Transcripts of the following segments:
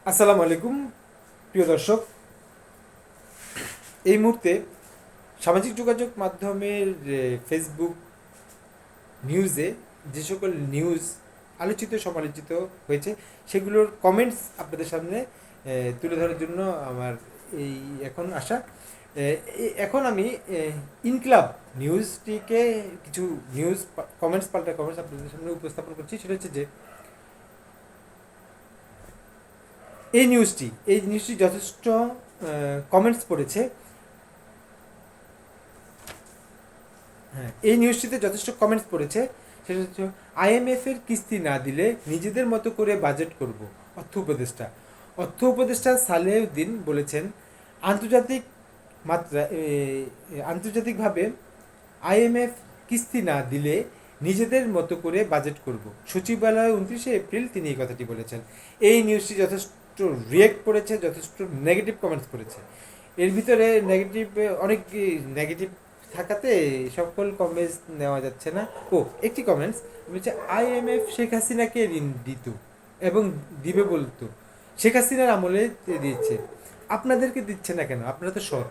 আসসালামু আলাইকুম প্রিয় দর্শক। এই মুহূর্তে সামাজিক যোগাযোগ মাধ্যমের ফেসবুক নিউজে যে সকল নিউজ আলোচিত সমালোচিত হয়েছে সেগুলোর কমেন্টস আপনাদের সামনে তুলে ধরার জন্য আমার এই এখন আসা। এখন আমি ইনক্লাব নিউজটিকে কিছু নিউজ কমেন্টস পাল্টা কমেন্টস আপনাদের সামনে উপস্থাপন করছি। সেটা হচ্ছে যে এই নিউজটি যথেষ্ট কমেন্টস পড়েছে। হ্যাঁ, এই নিউজটিতে যথেষ্ট কমেন্টস পড়েছে। সেটা হচ্ছে IMF এর কিস্তি না দিলে নিজেদের মতো করে বাজেট করব। অর্থ উপদেষ্টা সালেউদ্দিন বলেছেন, আন্তর্জাতিক মাত্রা আন্তর্জাতিকভাবে IMF কিস্তি না দিলে নিজেদের মতো করে বাজেট করব। সচিবালয়ে 29 এপ্রিল তিনি এই কথাটি বলেছেন। এই নিউজটি যথেষ্ট রিয়েক্ট করেছে, যথেষ্ট নেগেটিভ কমেন্টস করেছে। এর ভিতরে নেগেটিভ অনেক নেগেটিভ থাকাতে সকল কমেন্টস নেওয়া যাচ্ছে না। একটি কমেন্টস বলছে, IMF শেখ হাসিনাকে ঋণ দিত এবং দিবে বলতো, শেখ হাসিনার আমলে দিয়েছে, আপনাদেরকে দিচ্ছে না কেন, আপনারা তো সৎ।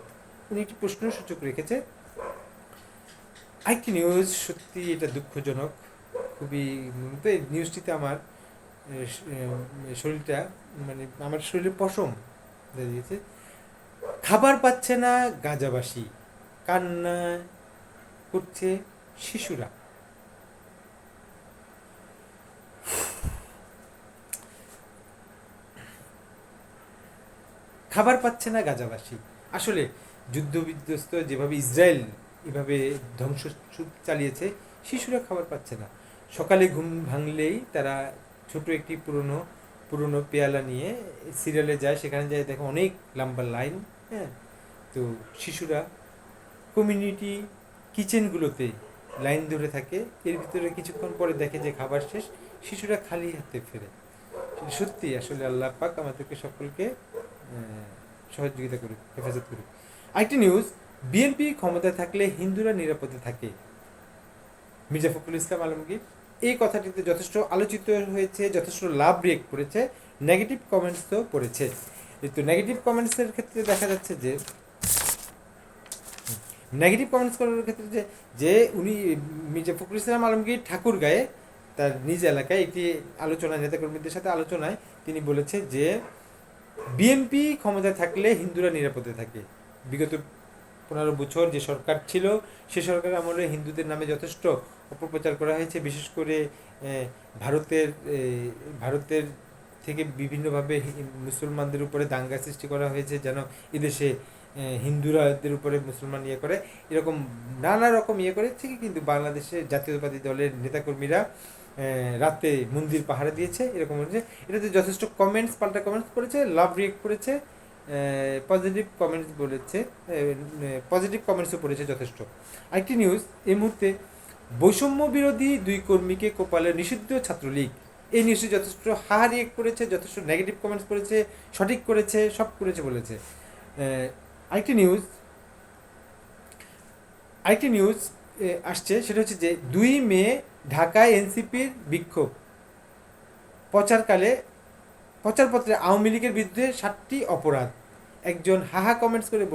উনি একটি প্রশ্নসূচক রেখেছে। আরেকটি নিউজ, সত্যি এটা দুঃখজনক খুবই। এই নিউজটিতে আমার শরীরটা, মানে আমার শরীরে পশম দিয়েছে। খাবার পাচ্ছে না গাঁজাবাসী, কান্না করছে শিশুরা। খাবার পাচ্ছে না গাজাবাসী। আসলে যুদ্ধ বিধ্বস্ত যেভাবে ইসরায়েল এভাবে ধ্বংস চালিয়েছে, শিশুরা খাবার পাচ্ছে না। সকালে ঘুম ভাঙলেই তারা ছোট একটি পুরনো পুরনো পেয়ালা নিয়ে সিরিয়ালে যায়, সেখানে যায় দেখে অনেক লম্বা লাইন। হ্যাঁ, তো শিশুরা কমিউনিটি কিচেনগুলোতে লাইন ধরে থাকে। এর ভিতরে কিছুক্ষণ পরে দেখে যে খাবার শেষ, শিশুরা খালি হাতে ফেরে। সত্যি আসলে আল্লাহ পাক আমাদেরকে সকলকে সহযোগিতা করুক, হেফাজত করুক। আরেকটি নিউজ, বিএনপি ক্ষমতায় থাকলে হিন্দুরা নিরাপদে থাকে, মির্জা ফখরুল ইসলাম আলমগীর। এই কথাটিতে যথেষ্ট আলোচিত হয়েছে, যথেষ্ট লাভ রিয়েক্ট করেছে, নেগেটিভ কমেন্টস তো পড়েছে। তো নেগেটিভ কমেন্টসের ক্ষেত্রে দেখা যাচ্ছে যে নেগেটিভ কমেন্টস করার ক্ষেত্রে যে যে উনি মির্জা ফখরুল ইসলাম আলমগীর ঠাকুরগাঁয়ে তার নিজ এলাকায় একটি আলোচনায়, নেতাকর্মীদের সাথে আলোচনায় তিনি বলেছে যে বিএনপি ক্ষমতায় থাকলে হিন্দুরা নিরাপদে থাকে। বিগত 15 বছর যে সরকার ছিল, সে সরকার আমলে হিন্দুদের নামে যথেষ্ট অপপ্রচার করা হয়েছে। বিশেষ করে ভারতের ভারতের থেকে বিভিন্নভাবে মুসলমানদের উপরে দাঙ্গা সৃষ্টি করা হয়েছে, যেন এদেশে হিন্দুরাদের উপরে মুসলমান ইয়ে করে, এরকম নানা রকম ইয়ে করে থেকে কিন্তু বাংলাদেশে জাতীয়তাবাদী দলের নেতাকর্মীরা রাতে মন্দির পাহারা দিয়েছে, এরকম হচ্ছে। এটাতে যথেষ্ট কমেন্টস পাল্টা কমেন্টস করেছে, লাভ রিয়েক্ট করেছে, পজিটিভ কমেন্টস বলেছে, পজিটিভ কমেন্টসও পড়েছে যথেষ্ট। আরেকটি নিউজ, এই মুহূর্তে বৈষম্য বিরোধী 2 কর্মীকে কোপালে নিষিদ্ধ ছাত্রলীগ। এই নিউজটি যথেষ্ট রিয়েক্ট করেছে, যথেষ্ট নেগেটিভ কমেন্টস করেছে, সঠিক করেছে, সব করেছে বলেছে। আরেকটি নিউজ আরেকটি নিউজ আসছে, সেটা হচ্ছে যে 2 মে ঢাকায় এনসিপির বিক্ষোভ, প্রচারপত্রে আওয়ামী লীগের বিরুদ্ধে 7টি অপরাধ। একজন হাহা কমেন্টস করে